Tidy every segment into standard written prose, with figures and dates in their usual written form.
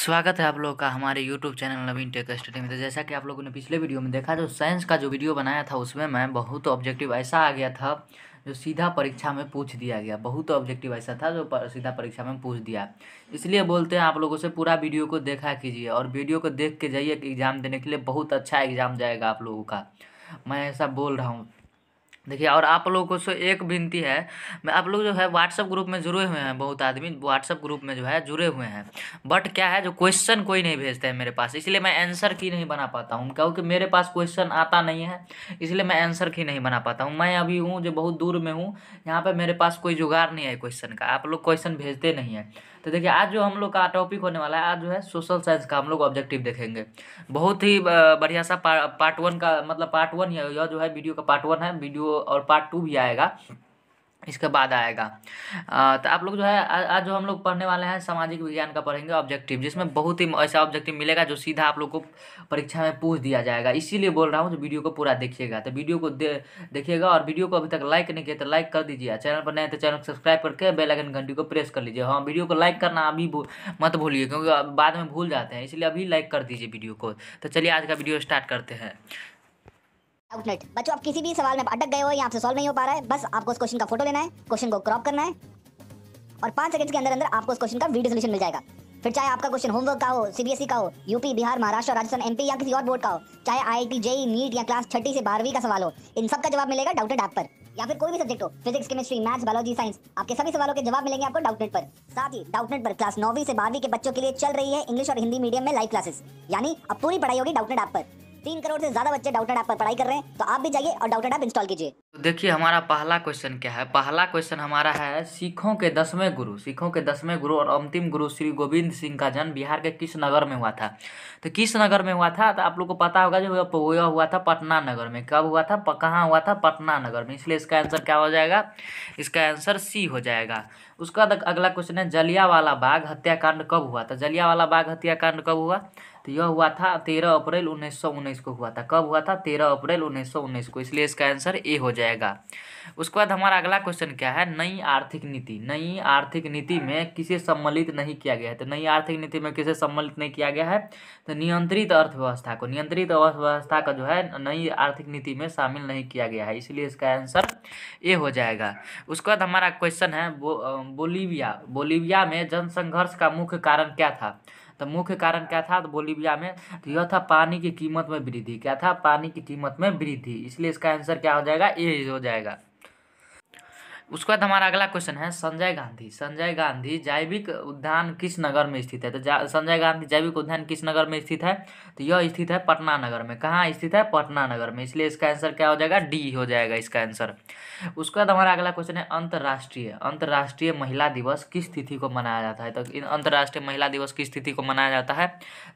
स्वागत है आप लोगों का हमारे YouTube चैनल नवीन टेक स्टडी में। तो जैसा कि आप लोगों ने पिछले वीडियो में देखा, जो साइंस का जो वीडियो बनाया था उसमें मैं बहुत ऑब्जेक्टिव ऐसा आ गया था जो सीधा परीक्षा में पूछ दिया गया। बहुत ऑब्जेक्टिव ऐसा था जो सीधा परीक्षा में पूछ दिया। इसलिए बोलते हैं आप लोगों से पूरा वीडियो को देखा कीजिए और वीडियो को देख के जाइए कि एग्ज़ाम देने के लिए बहुत अच्छा एग्ज़ाम जाएगा आप लोगों का। मैं ऐसा बोल रहा हूँ। देखिए, और आप लोगों से एक विनती है, मैं आप लोग जो है व्हाट्सएप ग्रुप में जुड़े हुए हैं, बहुत आदमी व्हाट्सएप ग्रुप में जो है जुड़े हुए हैं, बट क्या है जो क्वेश्चन कोई नहीं भेजता है मेरे पास, इसलिए मैं आंसर की नहीं बना पाता हूँ, क्योंकि मेरे पास क्वेश्चन आता नहीं है, इसलिए मैं आंसर की नहीं बना पाता हूँ। मैं अभी हूँ जो बहुत दूर में हूँ, यहाँ पर मेरे पास कोई जुगाड़ नहीं है क्वेश्चन का, आप लोग क्वेश्चन भेजते नहीं हैं। तो देखिए, आज जो हम लोग का टॉपिक होने वाला है, आज जो है सोशल साइंस का हम लोग ऑब्जेक्टिव देखेंगे। बहुत ही बढ़िया सा पार्ट वन का, मतलब पार्ट वन यह जो है वीडियो का पार्ट वन है, वीडियो और पार्ट टू भी आएगा, इसके बाद आएगा। तो आप लोग जो है आज जो हम लोग पढ़ने वाले हैं सामाजिक विज्ञान का पढ़ेंगे ऑब्जेक्टिव, जिसमें बहुत ही ऐसा ऑब्जेक्टिव मिलेगा जो सीधा आप लोग को परीक्षा में पूछ दिया जाएगा। इसीलिए बोल रहा हूँ जो वीडियो को पूरा देखिएगा। तो वीडियो को देखिएगा, और वीडियो को अभी तक लाइक नहीं किया तो लाइक कर दीजिए। चैनल पर नए तो चैनल को सब्सक्राइब करके बेल आइकन घंटी को प्रेस कर लीजिए। हाँ, वीडियो को लाइक करना अभी मत भूलिए, क्योंकि बाद में भूल जाते हैं, इसलिए अभी लाइक कर दीजिए वीडियो को। तो चलिए आज का वीडियो स्टार्ट करते हैं। आउटलेट बच्चों, आप किसी भी सवाल में अटक गए हो या आपसे सॉल्व नहीं हो पा रहा है, बस आपको उस क्वेश्चन का फोटो लेना है, क्वेश्चन को क्रॉप करना है और 5 सेकंड्स के अंदर अंदर आपको उस क्वेश्चन का वीडियो सोल्यूशन मिल जाएगा। फिर चाहे आपका क्वेश्चन होमवर्क का हो, सीबीएसई का हो, यूपी, बिहार, महाराष्ट्र, राजस्थान, एमपी या किसी और बोर्ड का हो, चाहे आईआईटी, जेईई, नीट या क्लास 6 से 12वीं का सवाल हो, इन सब का जवाब मिलेगा डाउटनेट ऐप पर। या फिर कोई भी सब्जेक्ट हो, physics, chemistry, maths, biology, science, आपके सभी सवालों के जवाब मिलेंगे आपको डाउटनेट पर। साथ ही डाउटनेट पर क्लास 9वीं से 12वीं के बच्चों के लिए चल रही है इंग्लिश और हिंदी मीडियम में लाइव क्लासेस, यानी अब पूरी पढ़ाई होगी डाउटनेट ऐप पर। 3 करोड़ से ज्यादा बच्चे डाउटनेट ऐप पर पढ़ाई कर रहे हैं, तो आप भी जाइए और डाउटनेट ऐप इंस्टॉल कीजिए। तो देखिए, हमारा पहला क्वेश्चन क्या है। पहला क्वेश्चन हमारा है, सिखों के 10वें गुरु और अंतिम गुरु श्री गोविंद सिंह का जन्म बिहार के किस नगर में हुआ था। तो किस नगर में हुआ था, तो आप लोग को पता होगा जो यह हुआ था पटना नगर में। कब हुआ था, कहाँ हुआ था, पटना नगर में, इसलिए इसका आंसर क्या हो जाएगा, इसका आंसर सी हो जाएगा। उसका अगला क्वेश्चन है, जलियांवाला बाग हत्याकांड कब हुआ था। जलियांवाला बाग हत्याकांड कब हुआ, तो यह हुआ था 13 अप्रैल 1919 को हुआ था। कब हुआ था, 13 अप्रैल 1919 को, इसलिए इसका आंसर ए हो जाएगा। उसके बाद हमारा अगला क्वेश्चन क्या है, नई आर्थिक नीति। नई आर्थिक नीति में किसे सम्मिलित नहीं किया गया है। तो नई आर्थिक नीति में किसे सम्मिलित नहीं किया गया है, तो नियंत्रित अर्थव्यवस्था को, नियंत्रित अर्थव्यवस्था का जो है नई आर्थिक नीति में शामिल नहीं किया गया है, इसलिए इसका आंसर ए हो जाएगा। उसके बाद हमारा क्वेश्चन है, बोलीविया में जनसंघर्ष का मुख्य कारण क्या था। तो मुख्य कारण क्या था, तो बोलीविया में तो यह था पानी की कीमत में वृद्धि। क्या था, पानी की कीमत में वृद्धि, इसलिए इसका आंसर क्या हो जाएगा, ए हो जाएगा। उसके बाद हमारा अगला क्वेश्चन है, संजय गांधी जैविक उद्यान किस नगर में स्थित है। तो संजय गांधी जैविक उद्यान किस नगर में स्थित है, तो यह स्थित है पटना नगर में। कहाँ स्थित है, पटना नगर में, इसलिए इसका आंसर क्या हो जाएगा, डी हो जाएगा इसका आंसर। उसके बाद हमारा अगला क्वेश्चन है, अंतर्राष्ट्रीय महिला दिवस किस तिथि को मनाया जाता है। तो अंतर्राष्ट्रीय महिला दिवस किस तिथि को मनाया जाता है,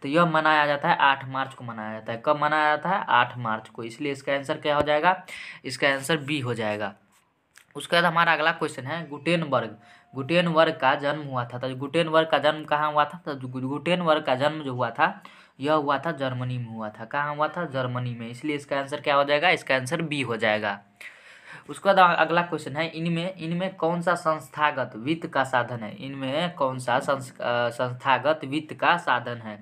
तो यह मनाया जाता है 8 मार्च को मनाया जाता है। कब मनाया जाता है, 8 मार्च को, इसलिए इसका आंसर क्या हो जाएगा, इसका आंसर बी हो जाएगा। उसके बाद हमारा अगला क्वेश्चन है, गुटेनबर्ग का जन्म हुआ था। तो गुटेनबर्ग का जन्म कहाँ हुआ था, तो गुटेनबर्ग का जन्म जो हुआ था यह हुआ था जर्मनी में हुआ था। कहाँ हुआ था, जर्मनी में, इसलिए इसका आंसर क्या हो जाएगा, इसका आंसर बी हो जाएगा। उसके बाद अगला क्वेश्चन है, इनमें कौन सा संस्थागत वित्त का साधन है। इनमें कौन सा संस्थागत वित्त का साधन है,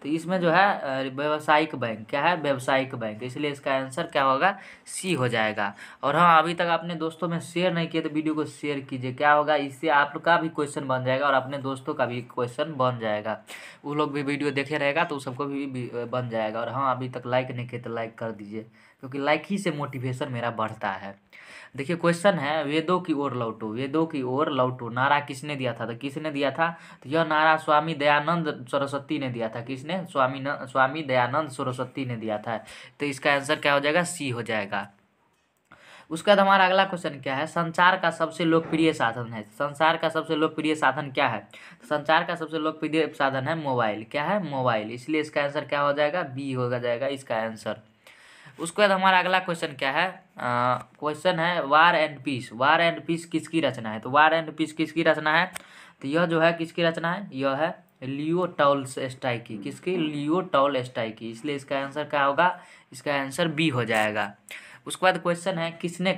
तो इसमें जो है व्यावसायिक बैंक। क्या है, व्यावसायिक बैंक, इसलिए इसका आंसर क्या होगा, सी हो जाएगा। और हाँ, अभी तक अपने दोस्तों में शेयर नहीं किए तो वीडियो को शेयर कीजिए। क्या होगा, इससे आपका भी क्वेश्चन बन जाएगा और अपने दोस्तों का भी क्वेश्चन बन जाएगा। वो लोग भी वीडियो देखे रहेगा तो सबको भी बन जाएगा। और हाँ, अभी तक लाइक नहीं किए तो लाइक कर दीजिए, क्योंकि लाइक ही से मोटिवेशन मेरा बढ़ता है। देखिए, क्वेश्चन है, वेदों की ओर लौटो नारा किसने दिया था। तो किसने दिया था, तो यह नारा स्वामी दयानंद सरस्वती ने दिया था। किसने, स्वामी दयानंद सरस्वती ने दिया था। तो इसका आंसर क्या हो जाएगा, सी हो जाएगा। उसके बाद हमारा अगला क्वेश्चन क्या है, संचार का सबसे लोकप्रिय साधन है। संचार का सबसे लोकप्रिय साधन क्या है, संचार का सबसे लोकप्रिय साधन है मोबाइल। क्या है, मोबाइल, इसलिए इसका आंसर क्या हो जाएगा, बी हो जाएगा इसका आंसर। उसके बाद हमारा अगला क्वेश्चन क्या है, क्वेश्चन है, वार एंड पीस किसकी रचना है। तो वार एंड पीस किसकी रचना है, तो यह जो है किसकी रचना है, यह है लियो टॉल्स्टॉय की। किसकी, लियो टॉल्स्टॉय की, इसलिए इसका आंसर क्या होगा, इसका आंसर बी हो जाएगा। उसके बाद क्वेश्चन है किसने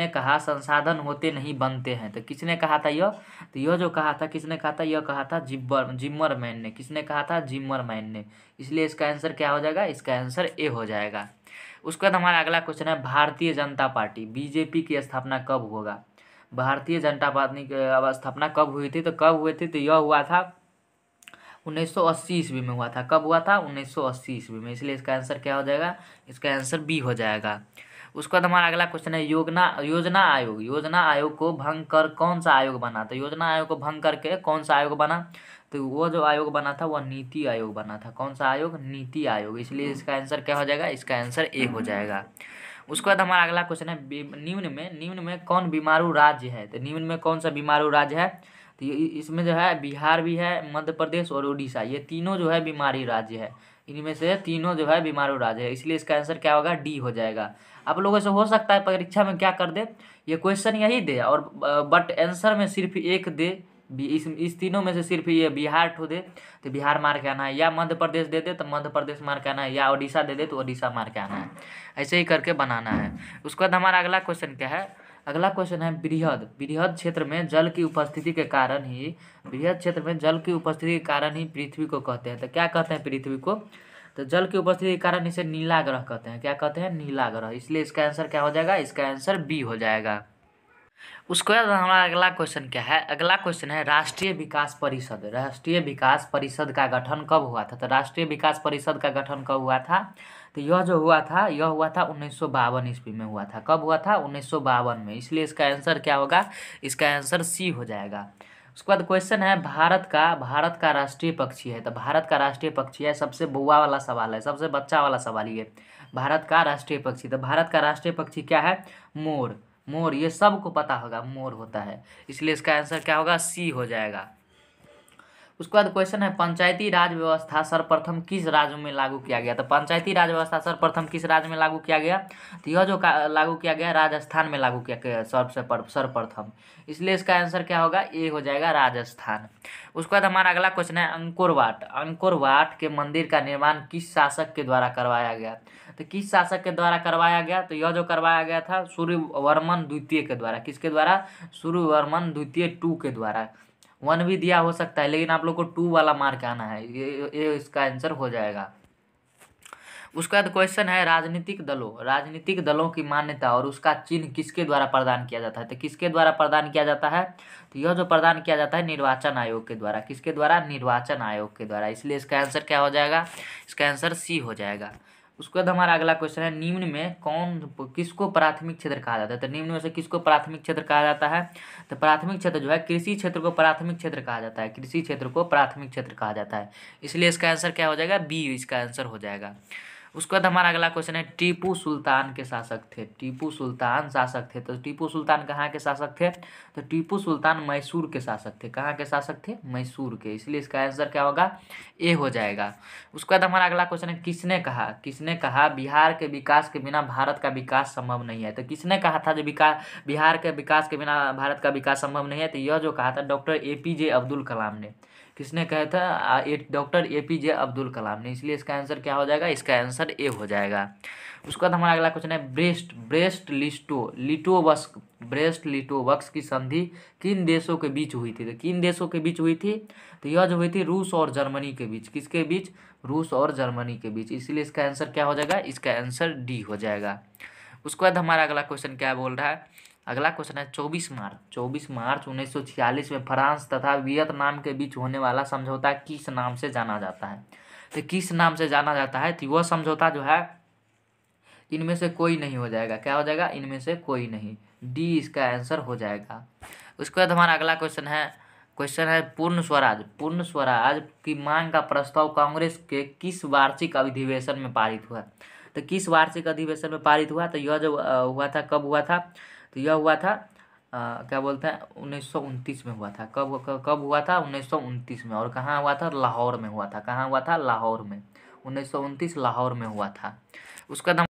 कहा संसाधन होते नहीं बनते हैं। तो किसने कहा था यह, तो यह जो कहा था किसने कहा था, यह कहा था जिम्मरमैन ने। किसने कहा था, जिम्मरमैन ने। इसलिए इसका आंसर क्या हो जाएगा, इसका आंसर ए हो जाएगा। उसके बाद हमारा अगला क्वेश्चन है भारतीय जनता पार्टी बीजेपी की स्थापना कब होगा। भारतीय जनता पार्टी की स्थापना कब हुई थी, तो कब हुई थी, तो यह हुआ था 1980 ईस्वी में हुआ था। कब हुआ था, 1980 ईस्वी में। इसलिए इसका आंसर क्या हो जाएगा, इसका आंसर बी हो जाएगा। उसके बाद हमारा अगला क्वेश्चन है योजना आयोग को भंग कर कौन सा आयोग बना। तो योजना आयोग को भंग करके कौन सा आयोग बना, तो वो जो आयोग बना था वह नीति आयोग बना था। कौन सा आयोग, नीति आयोग। इसलिए इसका आंसर क्या हो जाएगा, इसका आंसर ए हो जाएगा। उसके बाद हमारा अगला क्वेश्चन है निम्न में कौन बीमारू राज्य है। तो निम्न में कौन सा बीमारू राज्य है, तो इसमें जो है बिहार भी है, मध्य प्रदेश और उड़ीसा, ये तीनों जो है बीमारी राज्य है। इनमें से तीनों जो है बीमारू राज्य है। इसलिए इसका आंसर क्या होगा, डी हो जाएगा। आप लोगों से हो सकता है परीक्षा में क्या कर दे, ये क्वेश्चन यही दे और बट आंसर में सिर्फ एक दे, इस तीनों में से सिर्फ ये बिहार ठो दे तो बिहार मार के आना है, या मध्य प्रदेश दे दे तो मध्य प्रदेश मार के आना है, या उड़ीसा दे दे तो उड़ीसा मार के आना है। ऐसे ही करके बनाना है। उसके बाद हमारा अगला क्वेश्चन क्या है, अगला क्वेश्चन है बृहद क्षेत्र में जल की उपस्थिति के कारण ही पृथ्वी को कहते हैं। तो क्या कहते हैं पृथ्वी को, तो जल की उपस्थिति के कारण इसे नीला ग्रह कहते हैं। क्या कहते हैं, नीला ग्रह। इसलिए इसका आंसर क्या हो जाएगा, इसका आंसर बी हो जाएगा। उसके बाद हमारा अगला क्वेश्चन क्या है, अगला क्वेश्चन है राष्ट्रीय विकास परिषद का गठन कब हुआ था। तो राष्ट्रीय विकास परिषद का गठन कब हुआ था, तो यह हुआ था 1952 ईस्वी में हुआ था। कब हुआ था, 1952 में। इसलिए इसका आंसर क्या होगा, इसका आंसर सी हो जाएगा। उसके बाद क्वेश्चन है भारत का राष्ट्रीय पक्षी है। तो भारत का राष्ट्रीय पक्षी है, सबसे बुआ वाला सवाल है, सबसे बच्चा वाला सवाल ये, भारत का राष्ट्रीय पक्षी। तो भारत का राष्ट्रीय पक्षी क्या है, मोर। ये सबको पता होगा, मोर होता है। इसलिए इसका आंसर क्या होगा, सी हो जाएगा। उसके बाद क्वेश्चन है पंचायती राज व्यवस्था सर्वप्रथम किस राज्य में लागू किया गया। तो पंचायती राज व्यवस्था सर्वप्रथम किस राज्य में लागू किया गया, तो यह जो लागू किया गया राजस्थान में लागू किया गया सर्वप्रथम। इसलिए इसका आंसर क्या होगा, ए हो जाएगा, राजस्थान। उसके बाद हमारा अगला क्वेश्चन है अंकोर वाट के मंदिर का निर्माण किस शासक के द्वारा करवाया गया। तो किस शासक के द्वारा करवाया गया, तो यह जो करवाया गया था सूर्यवर्मन द्वितीय के द्वारा। किसके द्वारा, सूर्यवर्मन द्वितीय 2 के द्वारा। 1 भी दिया हो सकता है, लेकिन आप लोग को 2 वाला मार्क आना है, ये इसका आंसर हो जाएगा। उसके बाद क्वेश्चन है राजनीतिक दलों की मान्यता और उसका चिन्ह किसके द्वारा प्रदान किया जाता है। तो किसके द्वारा प्रदान किया जाता है, तो यह जो प्रदान किया जाता है निर्वाचन आयोग के द्वारा। किसके द्वारा, निर्वाचन आयोग के द्वारा। इसलिए इसका आंसर क्या हो जाएगा, इसका आंसर सी हो जाएगा। उसके बाद हमारा अगला क्वेश्चन है निम्न में किसको प्राथमिक क्षेत्र कहा जाता है। तो निम्न में से किसको प्राथमिक क्षेत्र कहा जाता है, तो प्राथमिक क्षेत्र जो है कृषि क्षेत्र को प्राथमिक क्षेत्र कहा जाता है। कृषि क्षेत्र को प्राथमिक क्षेत्र कहा जाता है। इसलिए इसका आंसर क्या हो जाएगा, बी इसका आंसर हो जाएगा। उसके बाद हमारा अगला क्वेश्चन है टीपू सुल्तान के शासक थे। टीपू सुल्तान शासक थे, तो टीपू सुल्तान कहाँ के शासक थे, तो टीपू सुल्तान मैसूर के शासक थे। कहाँ के शासक थे, मैसूर के। इसलिए इसका आंसर क्या होगा, ए हो जाएगा। उसके बाद हमारा अगला क्वेश्चन है किसने कहा बिहार के विकास के बिना भारत का विकास संभव नहीं है। तो किसने कहा था जो बिहार के विकास के बिना भारत का विकास संभव नहीं है, तो यह जो कहा था डॉक्टर APJ अब्दुल कलाम ने। किसने कहा था, डॉक्टर APJ अब्दुल कलाम ने। इसलिए इसका आंसर क्या हो जाएगा, इसका आंसर ए हो जाएगा। उसके बाद हमारा अगला क्वेश्चन है ब्रेस्ट लिटोवस्क की संधि किन देशों के बीच हुई थी। तो किन देशों के बीच हुई थी, तो यह जो हुई थी रूस और जर्मनी के बीच। किसके बीच, रूस और जर्मनी के बीच। इसलिए इसका आंसर क्या हो जाएगा, इसका आंसर डी हो जाएगा। उसके बाद हमारा अगला क्वेश्चन क्या बोल रहा है, अगला क्वेश्चन है 24 मार्च 1946 में फ्रांस तथा वियतनाम के बीच होने वाला समझौता किस नाम से जाना जाता है। तो किस नाम से जाना जाता है, तो वह समझौता जो है इनमें से कोई नहीं हो जाएगा। क्या हो जाएगा, इनमें से कोई नहीं, डी इसका आंसर हो जाएगा। उसके बाद हमारा अगला क्वेश्चन है पूर्ण स्वराज की मांग का प्रस्ताव कांग्रेस के किस वार्षिक अधिवेशन में पारित हुआ। तो किस वार्षिक अधिवेशन में पारित हुआ, तो यह जो हुआ था, कब हुआ था, तो यह हुआ था क्या बोलते हैं 1929 में हुआ था। कब हुआ था, 1929 में। और कहाँ हुआ था, लाहौर में हुआ था। कहाँ हुआ था, लाहौर में। 1929 लाहौर में हुआ था। उसका नाम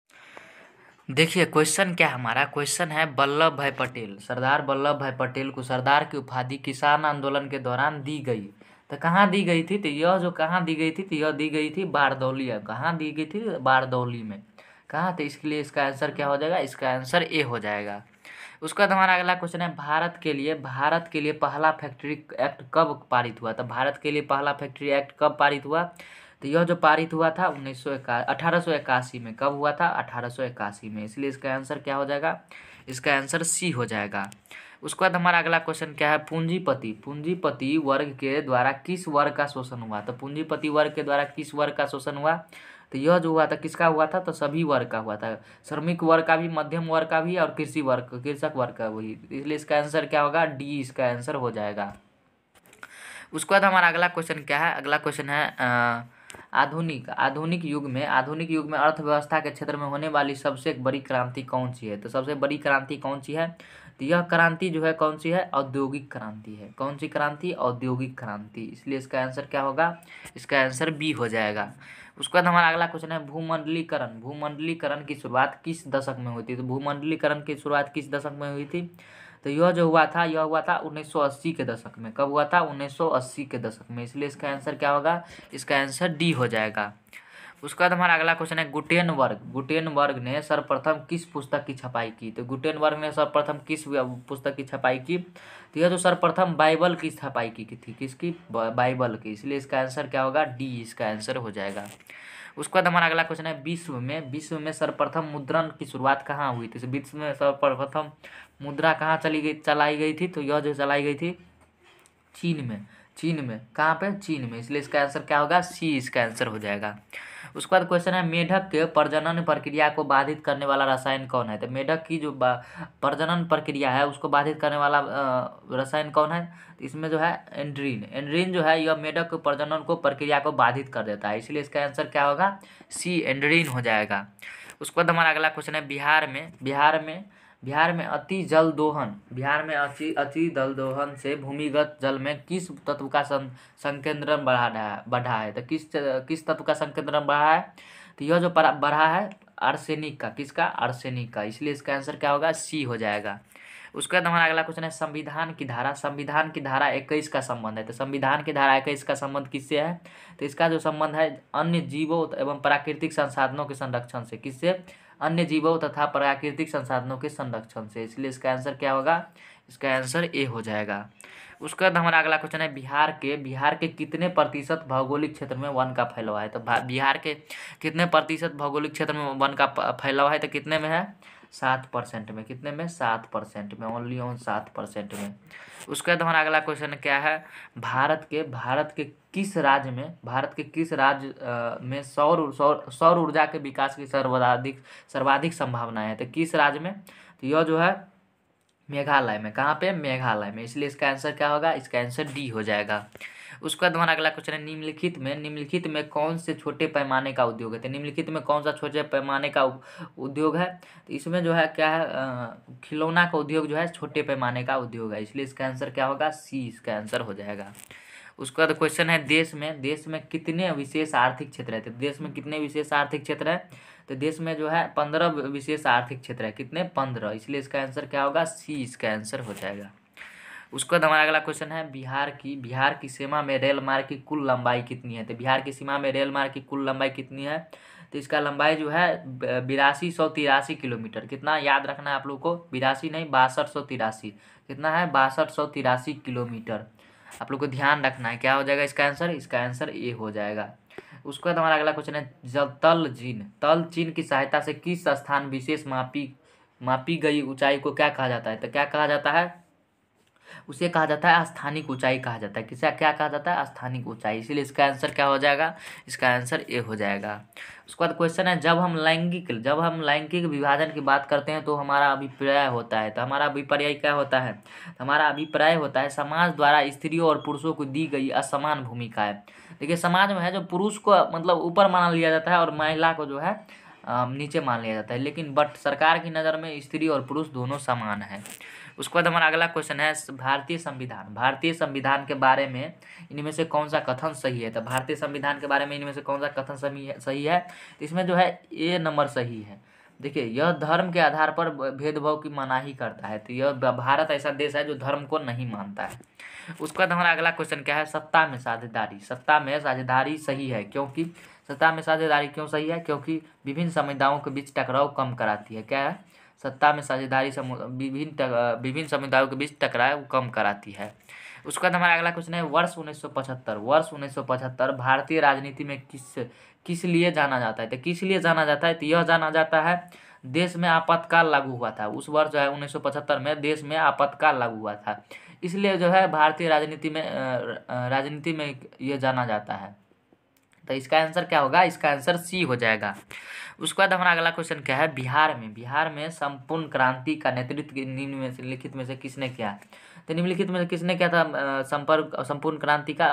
देखिए क्वेश्चन क्या, हमारा क्वेश्चन है वल्लभ भाई पटेल, सरदार वल्लभ भाई पटेल को सरदार की उपाधि किसान आंदोलन के दौरान दी गई। तो कहाँ दी गई थी, तो यह जो कहाँ दी गई थी, तो यह दी गई थी बारदौली। कहाँ दी गई थी, बारदौली में। कहाँ, तो इसके लिए इसका आंसर क्या हो जाएगा, इसका आंसर ए हो जाएगा। उसके बाद हमारा अगला क्वेश्चन है, भारत के लिए पहला फैक्ट्री एक्ट कब पारित हुआ। तो भारत के लिए पहला फैक्ट्री एक्ट कब पारित हुआ, तो यह जो पारित हुआ था 1881 में। कब हुआ था, 1881 में। इसलिए इसका आंसर क्या हो जाएगा, इसका आंसर सी हो जाएगा। उसके बाद हमारा अगला क्वेश्चन क्या है, पूंजीपति वर्ग के द्वारा किस वर्ग का शोषण हुआ। तो पूंजीपति वर्ग के द्वारा किस वर्ग का शोषण हुआ, तो यह जो हुआ था किसका हुआ था, तो सभी वर्ग का हुआ था। श्रमिक वर्ग का भी, मध्यम वर्ग का भी और कृषक वर्ग का वही। इसलिए इसका आंसर क्या होगा, डी इसका आंसर हो जाएगा। उसके बाद हमारा अगला क्वेश्चन क्या है, अगला क्वेश्चन है आधुनिक युग में अर्थव्यवस्था के क्षेत्र में होने वाली सबसे बड़ी क्रांति कौन सी है। तो सबसे बड़ी क्रांति कौन सी है, तो यह क्रांति जो है कौन सी है, औद्योगिक क्रांति है। कौन सी क्रांति, औद्योगिक क्रांति। इसलिए इसका आंसर क्या होगा, इसका आंसर बी हो जाएगा। उसके बाद हमारा अगला क्वेश्चन है, भूमंडलीकरण की शुरुआत किस दशक में हुई थी। तो भूमंडलीकरण की शुरुआत किस दशक में हुई थी, तो यह हुआ था 1980 के दशक में। कब हुआ था, 1980 के दशक में। इसलिए इसका आंसर क्या होगा, इसका आंसर डी हो जाएगा। उसके बाद हमारा अगला क्वेश्चन है, गुटेनबर्ग ने सर्वप्रथम किस पुस्तक की छपाई की। तो गुटेनबर्ग ने सर्वप्रथम किस पुस्तक की छपाई की, तो यह जो सर्वप्रथम बाइबल की छपाई की थी, किसकी, बाइबल की। इसलिए इसका आंसर क्या होगा, डी इसका आंसर हो जाएगा। उसके बाद हमारा अगला क्वेश्चन है, विश्व में सर्वप्रथम मुद्रण की शुरुआत कहाँ हुई थी। विश्व में सर्वप्रथम मुद्रा कहाँ चलाई गई थी, तो यह जो चलाई गई थी चीन में। कहाँ पे, चीन में। इसलिए इसका आंसर क्या होगा, सी इसका आंसर हो जाएगा। उसके बाद क्वेश्चन है, मेढक के प्रजनन प्रक्रिया को बाधित करने वाला रसायन कौन है। तो मेढक की जो प्रजनन प्रक्रिया है उसको बाधित करने वाला रसायन कौन है, तो इसमें जो है एंड्रीन जो है, यह मेढक के प्रजनन को प्रक्रिया को बाधित कर देता है। इसलिए इसका आंसर क्या होगा, सी एंड्रीन हो जाएगा। उसके बाद हमारा अगला क्वेश्चन है, बिहार में अति जल दोहन से भूमिगत जल में किस तत्व का संकेंद्रण बढ़ा है। तो किस तत्व का संकेंद्रण बढ़ा है, तो यह जो बढ़ा है आर्सेनिक का। किसका, आर्सेनिक का। इसलिए इसका आंसर क्या होगा, सी हो जाएगा। उसके बाद हमारा अगला क्वेश्चन है, संविधान की धारा 21 का संबंध है। तो संविधान की धारा 21 का संबंध किससे है, तो इसका जो संबंध है अन्य जीवों एवं प्राकृतिक संसाधनों के संरक्षण से। किससे, अन्य जीवों तथा प्राकृतिक संसाधनों के संरक्षण से। इसलिए इसका आंसर क्या होगा, इसका आंसर ए हो जाएगा। उसके बाद हमारा अगला क्वेश्चन है, बिहार के कितने प्रतिशत भौगोलिक क्षेत्र में वन का फैलाव है। तो बिहार के कितने प्रतिशत भौगोलिक क्षेत्र में वन का फैलाव है, तो कितने में है, 7% में। कितने में, 7% में, ओनली ऑन 7% में। उसके बाद हमारा अगला क्वेश्चन क्या है, भारत के किस राज्य में सौर ऊर्जा के विकास की सर्वाधिक संभावनाएं है। तो किस राज्य में, तो यह जो है मेघालय में। कहाँ पे, मेघालय में। इसलिए इसका आंसर क्या होगा, इसका आंसर डी हो जाएगा। उसके बाद हमारा अगला क्वेश्चन है, निम्नलिखित में कौन से छोटे पैमाने का उद्योग है। तो निम्नलिखित में कौन सा छोटे पैमाने का उद्योग है, तो इसमें जो है क्या है, खिलौना का उद्योग जो है छोटे पैमाने का उद्योग है। इसलिए इसका आंसर क्या होगा, सी इसका आंसर हो जाएगा। उसके बाद क्वेश्चन है, देश में कितने विशेष आर्थिक क्षेत्र है। तो देश में कितने विशेष आर्थिक क्षेत्र है, तो देश में जो है 15 विशेष आर्थिक क्षेत्र है। कितने, 15। इसलिए इसका आंसर क्या होगा, सी इसका आंसर हो जाएगा। उसके बाद हमारा अगला क्वेश्चन है, बिहार की सीमा में रेल मार्ग की कुल लंबाई कितनी है। तो बिहार की सीमा में रेल मार्ग की कुल लंबाई कितनी है, तो इसका लंबाई जो है 8283 किलोमीटर। कितना याद रखना है आप लोग को, 82 नहीं 6283। कितना है, 6283 किलोमीटर। आप लोग को ध्यान रखना है। क्या हो जाएगा इसका आंसर, इसका आंसर ए हो जाएगा। उसके बाद हमारा अगला क्वेश्चन है, जब तल चिन्ह की सहायता से किस स्थान विशेष मापी गई ऊंचाई को क्या कहा जाता है। तो क्या कहा जाता है, उसे कहा जाता है स्थानिक ऊंचाई कहा जाता है। किसे क्या कहा जाता है, स्थानिक ऊंचाई। इसीलिए इसका आंसर क्या हो जाएगा, इसका आंसर ए हो जाएगा। उसके बाद क्वेश्चन है, जब हम लैंगिक विभाजन की बात करते हैं तो हमारा अभिप्राय होता है। तो हमारा अभिप्राय क्या होता है, हमारा अभिप्राय होता है समाज द्वारा स्त्रियों और पुरुषों को दी गई असमान भूमिका है। देखिए समाज में है जो पुरुष को मतलब ऊपर मान लिया जाता है और महिला को जो है नीचे मान लिया जाता है, लेकिन बट सरकार की नज़र में स्त्री और पुरुष दोनों समान है। उसके बाद हमारा अगला क्वेश्चन है, भारतीय संविधान के बारे में इनमें से कौन सा कथन सही है। तो भारतीय संविधान के बारे में इनमें से कौन सा कथन सही है, तो इसमें जो है ए नंबर सही है। देखिए, यह धर्म के आधार पर भेदभाव की मनाही करता है। तो यह भारत ऐसा देश है जो धर्म को नहीं मानता है। उसके बाद हमारा अगला क्वेश्चन क्या है, सत्ता में साझेदारी। सत्ता में साझेदारी सही है क्योंकि, सत्ता में साझेदारी क्यों सही है, क्योंकि विभिन्न समुदायों के बीच टकराव कम कराती है। क्या है, सत्ता में साझेदारी विभिन्न समुदायों के बीच टकराव कम कराती है। उसके बाद हमारा अगला क्वेश्चन है, वर्ष 1975, वर्ष 1975 भारतीय राजनीति में किस लिए जाना जाता है। तो किस लिए जाना जाता है, तो यह जाना जाता है, देश में आपातकाल लागू हुआ था उस वर्ष जो है 1975 में देश में आपातकाल लागू हुआ था, इसलिए जो है भारतीय राजनीति में ये जाना जाता है। तो इसका आंसर क्या होगा, इसका आंसर सी हो जाएगा। उसके बाद हमारा अगला क्वेश्चन क्या है, बिहार में संपूर्ण क्रांति का नेतृत्व निम्नलिखित में से किसने किया। तो निम्नलिखित में से किसने किया था संपूर्ण क्रांति का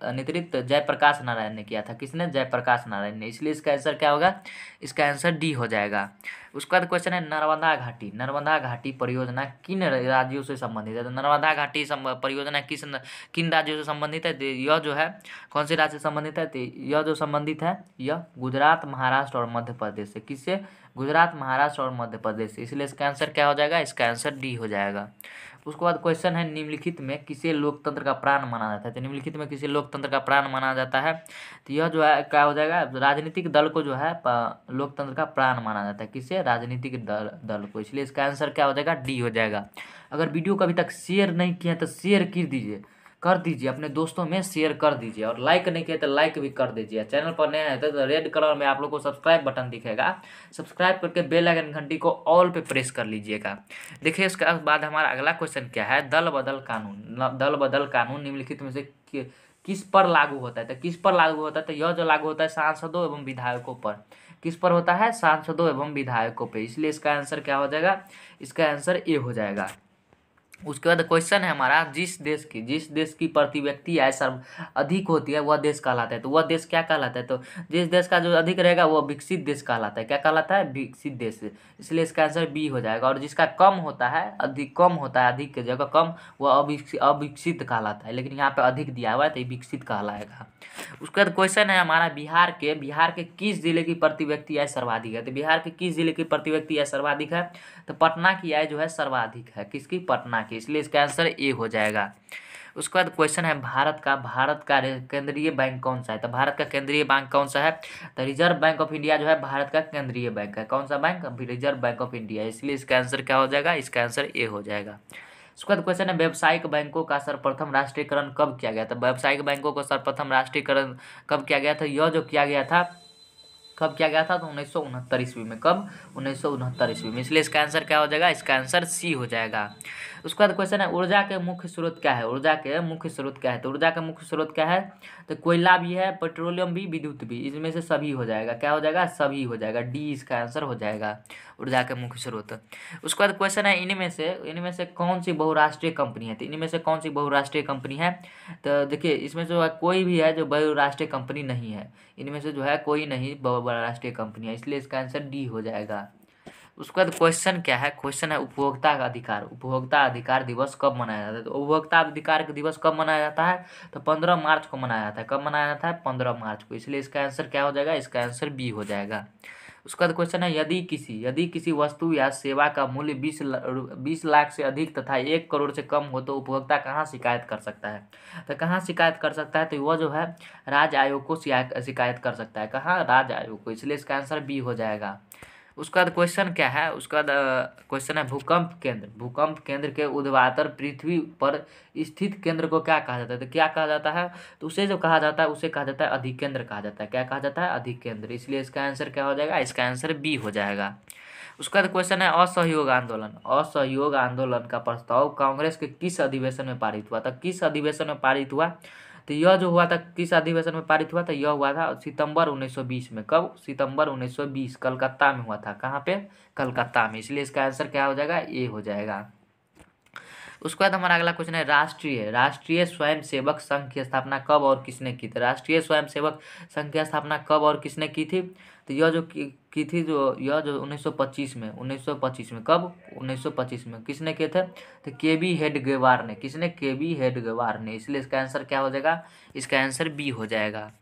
नेतृत्व जयप्रकाश नारायण ने किया था। किसने, जयप्रकाश नारायण ने, इसलिए इसका आंसर क्या होगा, इसका आंसर डी हो जाएगा। उसके बाद क्वेश्चन है, नर्मदा घाटी, नर्मदा घाटी परियोजना किन राज्यों से संबंधित है। तो नर्मदा घाटी परियोजना किन राज्यों से संबंधित है, तो यह जो है कौन से राज्य से संबंधित है, तो यह जो संबंधित है यह गुजरात, महाराष्ट्र और मध्य प्रदेश से। किससे, गुजरात, महाराष्ट्र और मध्य प्रदेश से, इसलिए इसका आंसर क्या हो जाएगा, इसका आंसर डी हो जाएगा। उसके बाद क्वेश्चन है, निम्नलिखित में किसे लोकतंत्र का प्राण माना जाता है। तो निम्नलिखित में किसे लोकतंत्र का प्राण माना जाता है, तो यह जो है क्या हो जाएगा, राजनीतिक दल को जो है लोकतंत्र का प्राण माना जाता है। किसे, राजनीतिक दल को, इसलिए इसका आंसर क्या हो जाएगा, डी हो जाएगा। अगर वीडियो को अभी तक शेयर नहीं किया तो शेयर कर दीजिए अपने दोस्तों में शेयर कर दीजिए, और लाइक नहीं किया तो लाइक भी कर दीजिए। चैनल पर नया है तो रेड कलर में आप लोग को सब्सक्राइब बटन दिखेगा, सब्सक्राइब करके बेल आइकन घंटी को ऑल पे प्रेस कर लीजिएगा। देखिए इसके बाद हमारा अगला क्वेश्चन क्या है, दल बदल कानून। दल बदल कानून निम्नलिखित में से किस पर लागू होता है। तो किस पर लागू होता है, तो यह जो लागू होता है सांसदों एवं विधायकों पर। किस पर होता है, सांसदों एवं विधायकों पे, इसलिए इसका आंसर क्या हो जाएगा, इसका आंसर ए हो जाएगा। उसके बाद क्वेश्चन है हमारा, जिस देश की प्रति व्यक्ति आय अधिक होती है वह देश कहलाता है। तो वह देश क्या कहलाता है, तो जिस देश का जो अधिक रहेगा वह विकसित देश कहलाता है। क्या कहलाता है, विकसित देश, इसलिए इसका आंसर बी हो जाएगा। और जिसका कम होता है, अधिक की जगह कम, वह अविकसित कहलाता है, लेकिन यहाँ पे अधिक दिया हुआ है तो ये विकसित कहलाएगा। उसके बाद क्वेश्चन है हमारा, बिहार के किस जिले की प्रति व्यक्ति आय सर्वाधिक है। तो बिहार के किस जिले की प्रति व्यक्ति आय सर्वाधिक है, तो पटना की आय जो है सर्वाधिक है। किसकी, पटना की, इसलिए इसका आंसर ए हो जाएगा। उसके बाद क्वेश्चन है, भारत का केंद्रीय बैंक कौन सा है। तो भारत का केंद्रीय बैंक कौन सा है, तो रिजर्व बैंक ऑफ इंडिया जो है भारत का केंद्रीय बैंक है। कौन सा bank, reserve bank of India, इसलिए इसका आंसर क्या हो जाएगा, इसका आंसर ए हो जाएगा। उसके बाद क्वेश्चन है, व्यावसायिक बैंकों का सर्वप्रथम राष्ट्रीयकरण कब किया गया था। व्यावसायिक बैंकों का सर्वप्रथम राष्ट्रीयकरण कब किया गया था, यह जो किया गया था कब किया गया था, तो 1969 ईस्वी में। कब, 1969 ईस्वी में, इसलिए इसका आंसर क्या हो जाएगा, इसका आंसर सी हो जाएगा। उसके बाद क्वेश्चन है, ऊर्जा के मुख्य स्रोत क्या है। ऊर्जा के मुख्य स्रोत क्या है, तो ऊर्जा का मुख्य स्रोत क्या है, तो कोयला भी है, पेट्रोलियम भी, विद्युत भी, इसमें से सभी हो जाएगा। क्या हो जाएगा, सभी हो जाएगा, डी इसका आंसर हो जाएगा, ऊर्जा के मुख्य स्रोत। उसके बाद क्वेश्चन है, इनमें से कौन सी बहुराष्ट्रीय कंपनी है। तो इनमें से कौन सी बहुराष्ट्रीय कंपनी है, तो देखिए इसमें जो है कोई भी है जो बहुराष्ट्रीय कंपनी नहीं है, इनमें से जो है कोई नहीं बहुराष्ट्रीय कंपनी है, इसलिए इसका आंसर डी हो जाएगा। उसके बाद क्वेश्चन क्या है, क्वेश्चन है उपभोक्ता का अधिकार। उपभोक्ता अधिकार दिवस कब मनाया जाता है, तो उपभोक्ता अधिकार दिवस कब मनाया जाता है, तो 15 मार्च को मनाया जाता है। कब मनाया जाता है, 15 मार्च को, इसलिए इसका आंसर क्या हो जाएगा, इसका आंसर बी हो जाएगा। उसका क्वेश्चन है, यदि किसी वस्तु या सेवा का मूल्य 20 लाख से अधिक तथा 1 करोड़ से कम हो तो उपभोक्ता कहाँ शिकायत कर सकता है। तो कहाँ शिकायत कर सकता है, तो वह जो है राज्य आयोग को शिकायत कर सकता है। कहाँ, राज्य आयोग को, इसलिए इसका आंसर बी हो जाएगा। उसका बाद क्वेश्चन क्या है, उसका क्वेश्चन है, भूकंप केंद्र के ऊर्ध्वाधर पृथ्वी पर स्थित केंद्र को क्या कहा जाता है। तो क्या कहा जाता है, तो उसे जो कहा जाता है उसे कहा जाता है अधिकेंद्र कहा जाता है। क्या कहा जाता है, अधिकेंद्र, इसलिए इसका आंसर क्या हो जाएगा, इसका आंसर बी हो जाएगा। उसका क्वेश्चन है, असहयोग आंदोलन का प्रस्ताव कांग्रेस के किस अधिवेशन में पारित हुआ था। किस अधिवेशन में पारित हुआ, तो यह जो हुआ था किस अधिवेशन में पारित हुआ था, यह हुआ था सितंबर 1920 में। कब, सितंबर 1920, कलकत्ता में हुआ था। कहाँ पे, कलकत्ता में, इसलिए इसका आंसर क्या हो जाएगा, ए हो जाएगा। उसके बाद हमारा अगला क्वेश्चन है, राष्ट्रीय स्वयंसेवक संघ की स्थापना कब और किसने की थी। राष्ट्रीय स्वयंसेवक संघ की स्थापना कब और किसने की थी, तो यह जो की थी जो यह जो 1925 में कब 1925 में किसने किए थे? तो केबी हेडगेवार ने। किसने? केबी हेडगेवार ने। इसलिए इसका आंसर क्या हो जाएगा? इसका आंसर बी हो जाएगा।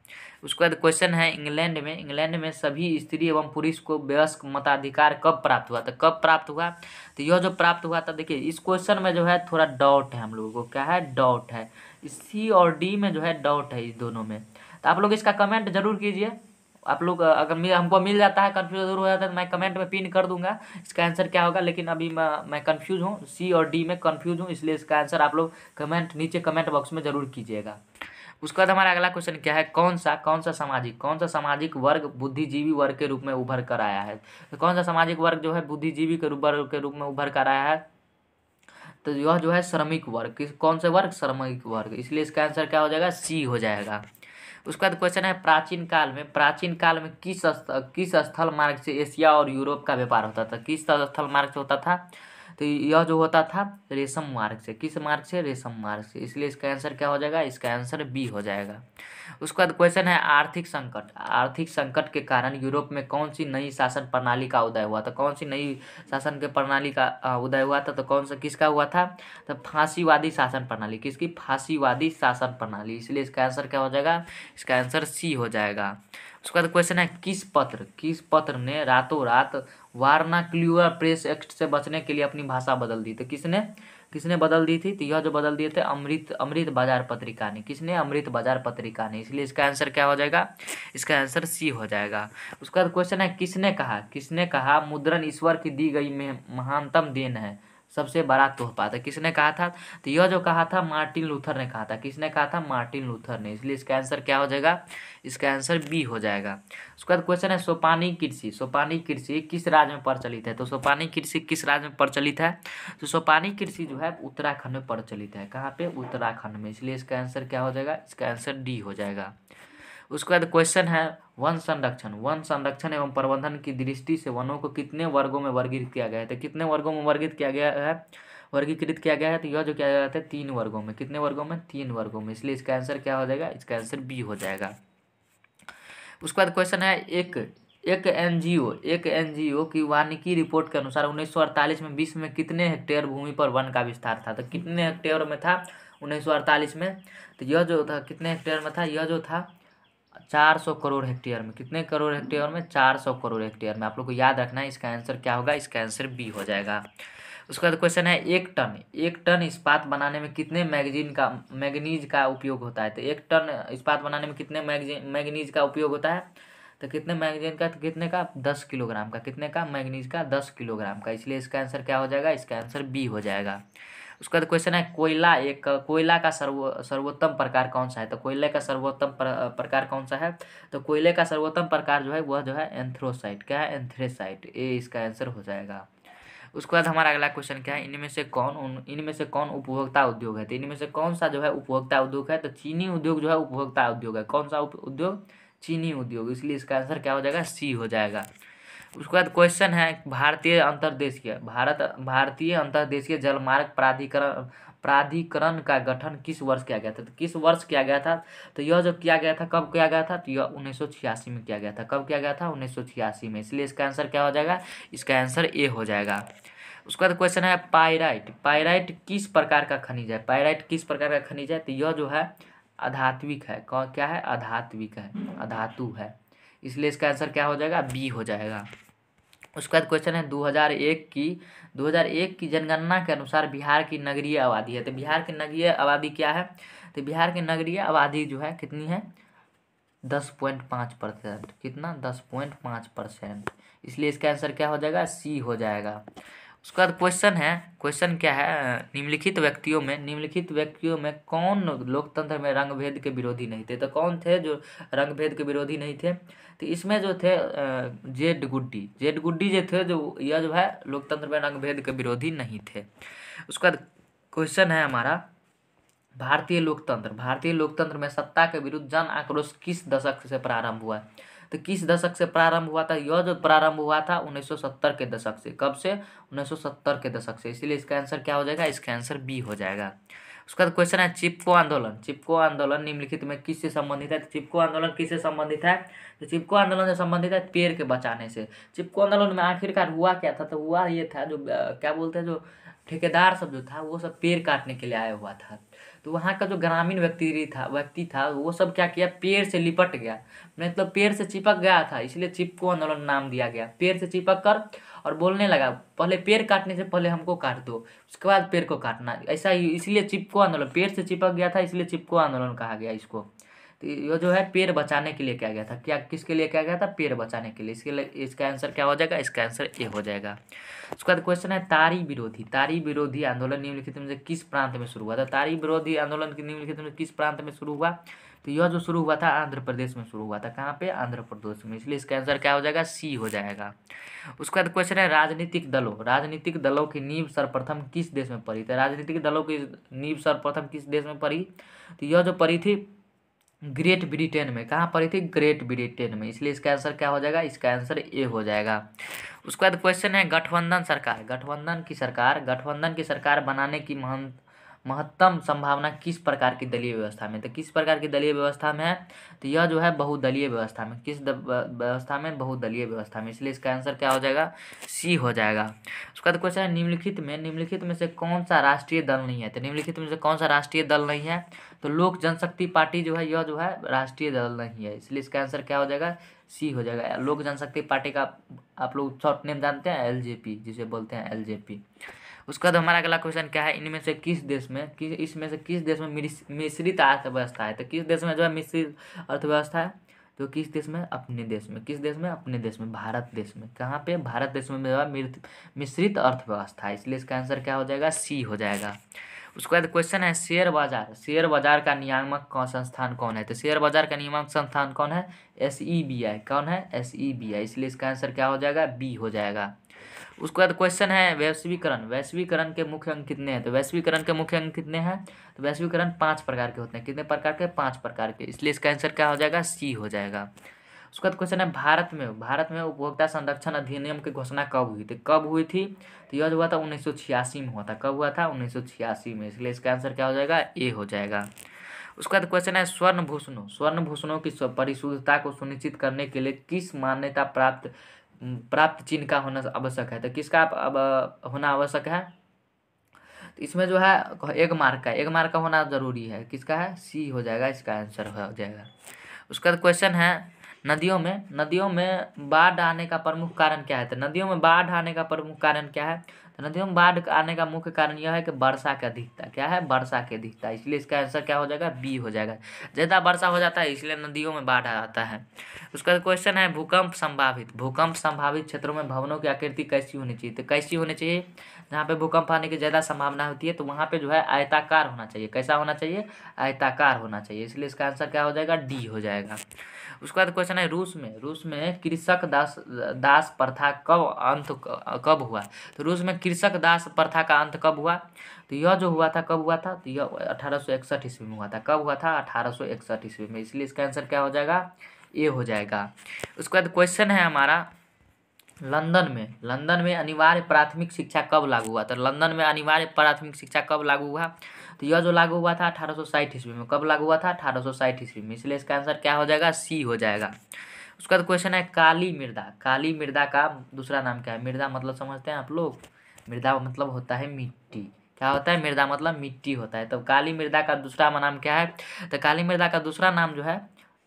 उसके बाद क्वेश्चन है इंग्लैंड में सभी स्त्री एवं पुरुष को वयस्क मताधिकार कब प्राप्त हुआ? तो कब प्राप्त हुआ? तो यह जो प्राप्त हुआ था, देखिए इस क्वेश्चन में जो है थोड़ा डाउट है हम लोगों को। क्या है? डाउट है। सी और डी में जो है डाउट है, इस दोनों में। तो आप लोग इसका कमेंट जरूर कीजिए। आप लोग अगर हमको मिल जाता है, कन्फ्यूज जरूर हो जाता है, तो मैं कमेंट में पिन कर दूंगा इसका आंसर क्या होगा। लेकिन अभी मैं कन्फ्यूज हूँ, सी और डी में कन्फ्यूज हूँ, इसलिए इसका आंसर आप लोग नीचे कमेंट बॉक्स में जरूर कीजिएगा। उसके बाद हमारा अगला क्वेश्चन क्या है? कौन सा सामाजिक वर्ग बुद्धिजीवी वर्ग के रूप में उभर कर आया है? तो कौन सा सामाजिक वर्ग जो है बुद्धिजीवी के रूप में उभर कर आया है? तो यह जो है श्रमिक वर्ग। कौन से वर्ग? श्रमिक वर्ग। इसलिए इसका आंसर क्या हो जाएगा? सी हो जाएगा। उसके बाद क्वेश्चन है प्राचीन काल में किस स्थल मार्ग से एशिया और यूरोप का व्यापार होता था? किस स्थल मार्ग से होता था? तो यह जो होता था रेशम मार्ग से। किस मार्ग से? रेशम मार्ग से। इसलिए इसका आंसर क्या हो जाएगा? इसका आंसर बी हो जाएगा। उसके बाद क्वेश्चन है आर्थिक संकट के कारण यूरोप में कौन सी नई शासन प्रणाली का उदय हुआ था? कौन सी नई शासन के प्रणाली का उदय हुआ था? तो कौन सा किसका हुआ था? तो फांसीवादी शासन प्रणाली। किसकी? फांसीवादी शासन प्रणाली। इसलिए इसका आंसर क्या हो जाएगा? इसका आंसर सी हो जाएगा। उसके बाद क्वेश्चन है किस पत्र ने रातों रात वारनाक्यूलर प्रेस एक्ट से बचने के लिए अपनी भाषा बदल दी? तो किसने बदल दी थी? तो यह जो बदल दिए थे अमृत बाजार पत्रिका ने। किसने? अमृत बाजार पत्रिका ने। इसलिए इसका आंसर क्या हो जाएगा? इसका आंसर सी हो जाएगा। उसके बाद क्वेश्चन है किसने कहा मुद्रण ईश्वर की दी गई महानतम देन है, सबसे बड़ा तोहफा? था किसने कहा था? तो यह जो कहा था मार्टिन लूथर ने कहा था। किसने कहा था? मार्टिन लूथर ने। इसलिए इसका आंसर क्या हो जाएगा? इसका आंसर बी हो जाएगा। उसके बाद क्वेश्चन है सोपानी कृषि किस राज्य में प्रचलित है? तो सोपानी कृषि किस राज्य में प्रचलित है? तो सोपानी कृषि जो है उत्तराखंड में प्रचलित है। कहाँ पे? उत्तराखंड में। इसलिए इसका आंसर क्या हो जाएगा? इसका आंसर डी हो जाएगा। उसके बाद क्वेश्चन है वन संरक्षण एवं प्रबंधन की दृष्टि से वनों को कितने वर्गों में वर्गीकृत किया गया है? तो कितने वर्गों में वर्गीकृत किया गया है? तो यह जो किया गया है 3 वर्गों में। कितने वर्गों में? 3 वर्गों में। इसलिए इसका आंसर क्या हो जाएगा? इसका आंसर बी हो जाएगा। उसके बाद क्वेश्चन है एक एनजीओ की वानिकी रिपोर्ट के अनुसार 1948 में विश्व में कितने हेक्टेयर भूमि पर वन का विस्तार था? तो कितने हेक्टेयर में था 1948 में? तो यह जो था कितने हेक्टेयर में था? यह जो था 400 करोड़ हेक्टेयर में। कितने करोड़ हेक्टेयर में? 400 करोड़ हेक्टेयर में। आप लोग को याद रखना है। इसका आंसर क्या होगा? इसका आंसर बी हो जाएगा। उसके बाद क्वेश्चन है एक टन इस्पात बनाने में कितने मैग्नीज का उपयोग होता है? तो 1 टन इस्पात बनाने में कितने मैग्नीज का उपयोग होता है? तो कितने मैग्नीज का? कितने का? 10 किलोग्राम का। कितने का? मैग्नीज का 10 किलोग्राम का। इसलिए इसका आंसर क्या हो जाएगा? इसका आंसर बी हो जाएगा। उसके बाद क्वेश्चन है कोयला का सर्वोत्तम प्रकार कौन सा है? तो कोयले का सर्वोत्तम प्रकार कौन सा है? तो कोयले का सर्वोत्तम प्रकार जो है वह जो है एंथ्रोसाइट। क्या है? एंथ्रेसाइट। ए इसका आंसर हो जाएगा। उसके बाद हमारा अगला क्वेश्चन क्या है? इनमें से कौन उपभोक्ता उद्योग है? तो इनमें से कौन सा जो है उपभोक्ता उद्योग है? तो चीनी उद्योग जो है उपभोक्ता उद्योग है। कौन सा उद्योग? चीनी उद्योग। इसलिए इसका आंसर क्या हो जाएगा? सी हो जाएगा। उसके बाद क्वेश्चन है भारतीय अंतर्देशीय जलमार्ग प्राधिकरण का गठन किस वर्ष किया गया था? तो किस वर्ष किया गया था? तो यह जो किया गया था कब किया गया था? तो यह 1986 में किया गया था। कब किया गया था? 1986 में। इसलिए इसका आंसर क्या हो जाएगा? इसका आंसर ए हो जाएगा। उसके बाद क्वेश्चन है पाइराइट किस प्रकार का खनिज है? पाइराइट किस प्रकार का खनिज है? तो यह जो है अधात्विक है। क्या है? अधात्विक है, अधातु है। इसलिए इसका आंसर क्या हो जाएगा? बी हो जाएगा। उसके बाद क्वेश्चन है 2001 की जनगणना के अनुसार बिहार की नगरीय आबादी है। तो बिहार की नगरीय आबादी क्या है? तो बिहार की नगरीय आबादी जो है कितनी है? 10.5%। कितना? 10.5%। इसलिए इसका आंसर क्या हो जाएगा? सी हो जाएगा। उसके बाद क्वेश्चन क्या है? निम्नलिखित व्यक्तियों में कौन लोकतंत्र में रंगभेद के विरोधी नहीं थे? तो कौन थे जो रंगभेद के विरोधी नहीं थे? तो इसमें जो थे जेड गुड्डी जो थे, जो यह जो है लोकतंत्र में रंगभेद के विरोधी नहीं थे। उसके बाद क्वेश्चन है हमारा भारतीय लोकतंत्र में सत्ता के विरुद्ध जन आक्रोश किस दशक से प्रारंभ हुआ? तो किस दशक से प्रारंभ हुआ था? यह जो प्रारंभ हुआ था 1970 के दशक से। कब से? 1970 के दशक से। इसीलिए इसका आंसर क्या हो जाएगा? इसका आंसर बी हो जाएगा। उसका क्वेश्चन है चिपको आंदोलन। चिपको आंदोलन निम्नलिखित में किससे संबंधित है? तो चिपको आंदोलन किससे संबंधित है? तो चिपको आंदोलन से संबंधित है पेड़ के बचाने से। चिपको आंदोलन में आखिरकार हुआ क्या था? तो हुआ ये था, जो क्या बोलते हैं, जो ठेकेदार सब जो था वो सब पेड़ काटने के लिए आया हुआ था। तो वहाँ का जो ग्रामीण व्यक्ति था वो सब क्या किया, पेड़ से लिपट गया, मतलब पेड़ से चिपक गया था, इसलिए चिपको आंदोलन नाम दिया गया। पेड़ से चिपक कर और बोलने लगा, पहले पेड़ काटने से पहले हमको काट दो, उसके बाद पेड़ को काटना, ऐसा ही, इसलिए चिपको आंदोलन, पेड़ से चिपक गया था इसलिए चिपको आंदोलन कहा गया इसको। तो ये जो है पेड़ बचाने के लिए किया गया था। क्या, किसके लिए किया गया था? पेड़ बचाने के लिए। इसके लिए इसका आंसर क्या हो जाएगा? इसका आंसर ए हो जाएगा। उसके बाद क्वेश्चन है तारी विरोधी। तारी विरोधी आंदोलन निम्नलिखित में से किस प्रांत में शुरू हुआ था? तारी विरोधी आंदोलन निम्नलिखित में किस प्रांत में शुरू हुआ? तो यह जो शुरू हुआ था आंध्र प्रदेश में शुरू हुआ था। कहाँ पे? आंध्र प्रदेश में, इसलिए इसका आंसर क्या हो जाएगा? सी हो जाएगा। उसके बाद क्वेश्चन है राजनीतिक दलों। राजनीतिक दलों की नींव सर्वप्रथम किस देश में पड़ी? तो राजनीतिक दलों की नींव सर्वप्रथम किस देश में पड़ी? तो यह जो पड़ी थी ग्रेट ब्रिटेन में। कहाँ पड़ी थी? ग्रेट ब्रिटेन में, इसलिए इसका आंसर क्या हो जाएगा? इसका आंसर ए हो जाएगा। उसके बाद क्वेश्चन है गठबंधन सरकार। गठबंधन की सरकार बनाने की महत्तम संभावना किस प्रकार की दलीय व्यवस्था में? तो किस प्रकार की दलीय व्यवस्था में है? तो यह जो है बहुदलीय व्यवस्था में। किस व्यवस्था में? बहुदलीय व्यवस्था में, इसलिए इसका आंसर क्या हो जाएगा? सी हो जाएगा। उसका बाद क्वेश्चन है निम्नलिखित में से कौन सा राष्ट्रीय दल नहीं है? तो निम्नलिखित में से कौन सा राष्ट्रीय दल नहीं है? तो लोक जनशक्ति पार्टी जो है, यह जो है राष्ट्रीय दल नहीं है, इसलिए इसका आंसर क्या हो जाएगा? सी हो जाएगा। लोक जनशक्ति पार्टी का आप लोग शॉर्ट नेम जानते हैं? एलजेपी, जिसे बोलते हैं एलजेपी। उसके बाद हमारा अगला क्वेश्चन क्या है, इसमें से किस देश में मिश्रित अर्थव्यवस्था है? तो किस देश में जो है मिश्रित अर्थव्यवस्था है? तो किस देश में? अपने देश में। किस देश में? अपने देश में, भारत देश में। कहाँ पे? भारत देश में जो है मिश्रित अर्थव्यवस्था है, इसलिए इसका आंसर क्या हो जाएगा? सी हो जाएगा। उसके बाद क्वेश्चन है शेयर बाजार का नियामक संस्थान कौन है? तो शेयर बाजार का नियामक संस्थान कौन है? SEBI। कौन है? SEBI, इसलिए इसका आंसर क्या हो जाएगा? बी हो जाएगा। उसके बाद क्वेश्चन है वैश्वीकरण के मुख्य अंक कितने हैं? तो वैश्वीकरण के मुख्य अंक कितने हैं? तो वैश्वीकरण 5 प्रकार के होते हैं। कितने प्रकार के? 5 प्रकार के, इसलिए इसका आंसर क्या हो जाएगा? सी हो जाएगा। उसके बाद क्वेश्चन है भारत में उपभोक्ता संरक्षण अधिनियम की घोषणा कब हुई थी? कब हुई थी? तो यह जो हुआ था 1986 में हुआ था। कब हुआ था? 1986 में, इसलिए इसका आंसर क्या हो जाएगा? ए हो जाएगा। उसके बाद क्वेश्चन है स्वर्ण भूषणों की परिशुद्धता को सुनिश्चित करने के लिए किस मान्यता प्राप्त चिन्ह का होना आवश्यक है? तो किसका अब होना आवश्यक है? तो इसमें जो है एग मार्क का होना जरूरी है। किसका है? सी हो जाएगा, इसका आंसर हो जाएगा। उसका बाद क्वेश्चन है नदियों में बाढ़ आने का प्रमुख कारण क्या है? तो नदियों में बाढ़ आने का प्रमुख कारण क्या है? तो नदियों में बाढ़ आने का मुख्य कारण यह है कि वर्षा की अधिकता। क्या है? वर्षा की अधिकता, इसलिए इसका आंसर क्या हो जाएगा? बी हो जाएगा। ज़्यादा वर्षा हो जाता है इसलिए नदियों में बाढ़ आता है। उसका क्वेश्चन है भूकंप संभावित क्षेत्रों में भवनों की आकृति कैसी होनी चाहिए? तो कैसी होनी चाहिए? जहाँ पे भूकंप आने की ज़्यादा संभावना होती है तो वहाँ पे जो है आयताकार होना चाहिए। कैसा होना चाहिए? आयताकार होना चाहिए, इसलिए इसका आंसर क्या हो जाएगा? डी हो जाएगा। उसके बाद क्वेश्चन है रूस में कृषक दास प्रथा कब हुआ? तो रूस में कृषक दास प्रथा का अंत कब हुआ? तो यह जो हुआ था कब हुआ था? तो यह 1861 ईस्वी में हुआ था। कब हुआ था? 1861 ईस्वी में, इसलिए इसका आंसर क्या हो जाएगा? ए हो जाएगा। उसके बाद क्वेश्चन है हमारा लंदन में अनिवार्य प्राथमिक शिक्षा कब लागू हुआ? तो लंदन में अनिवार्य प्राथमिक शिक्षा कब लागू हुआ? तो यह जो लागू हुआ था 1860 ईस्वी में। कब लागू हुआ था? 1860 ईस्वी में, इसलिए इसका आंसर क्या हो जाएगा? सी हो जाएगा। उसका बाद क्वेश्चन है काली मृदा का दूसरा नाम क्या है? मृदा मतलब समझते हैं आप लोग? मृदा मतलब होता है मिट्टी। क्या होता है? मृदा मतलब मिट्टी होता है। तो काली मृदा का दूसरा नाम क्या है? तो काली मृदा का दूसरा नाम जो है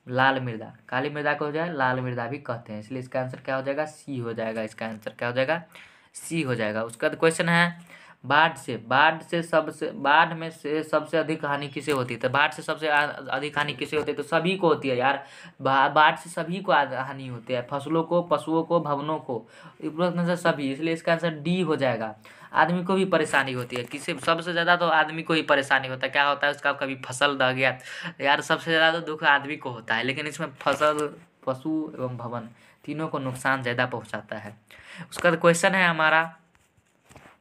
लाल मृदा। काली मृदा को जो है लाल मृदा भी कहते हैं, इसलिए इसका आंसर क्या हो जाएगा? सी हो जाएगा। इसका आंसर क्या हो जाएगा? सी हो जाएगा। उसका क्वेश्चन है बाढ़ में से सबसे अधिक हानि किसे होती है? तो बाढ़ से सबसे अधिक हानि किसे होती है? तो सभी को होती है यार। बाढ़ से सभी को हानि होती है, फसलों को, पशुओं को, भवनों को, में से सभी, इसलिए इसका आंसर डी हो जाएगा। आदमी को भी परेशानी होती है। किसी सबसे ज़्यादा तो आदमी को ही परेशानी होता है। क्या होता है? उसका कभी फसल दह गया यार, सबसे ज़्यादा तो दुख आदमी को होता है, लेकिन इसमें फसल, पशु एवं भवन तीनों को नुकसान ज़्यादा पहुंचाता है। उसका क्वेश्चन है हमारा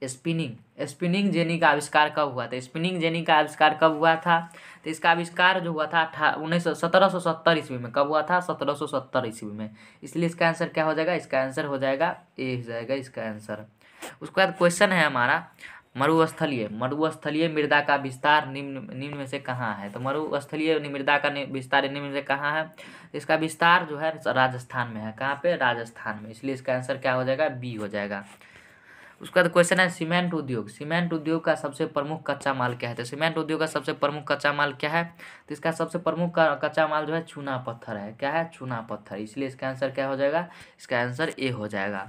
स्पिनिंग जेनी का आविष्कार कब हुआ था? स्पिनिंग जेनी का आविष्कार कब हुआ था? तो इसका आविष्कार जो हुआ था 1770 ईस्वी में। कब हुआ था? 1770 ईस्वी में, इसलिए इसका आंसर क्या हो जाएगा? इसका आंसर हो जाएगा ए हो जाएगा इसका आंसर। उसके बाद क्वेश्चन है हमारा मरुस्थलीय मृदा का विस्तार निम्न में से कहाँ है? तो मरुस्थलीय मृदा का विस्तार निम्न में से कहाँ है? इसका विस्तार जो है राजस्थान में है। कहाँ पे? राजस्थान में। इसलिए इसका आंसर क्या हो जाएगा? बी हो जाएगा। उसका तो क्वेश्चन है सीमेंट उद्योग। सीमेंट उद्योग का सबसे प्रमुख कच्चा माल क्या है? तो सीमेंट उद्योग का सबसे प्रमुख कच्चा माल क्या है? तो इसका सबसे प्रमुख कच्चा माल जो है चूना पत्थर है। क्या है? चूना पत्थर। इसलिए इसका आंसर क्या हो जाएगा? इसका आंसर ए हो जाएगा।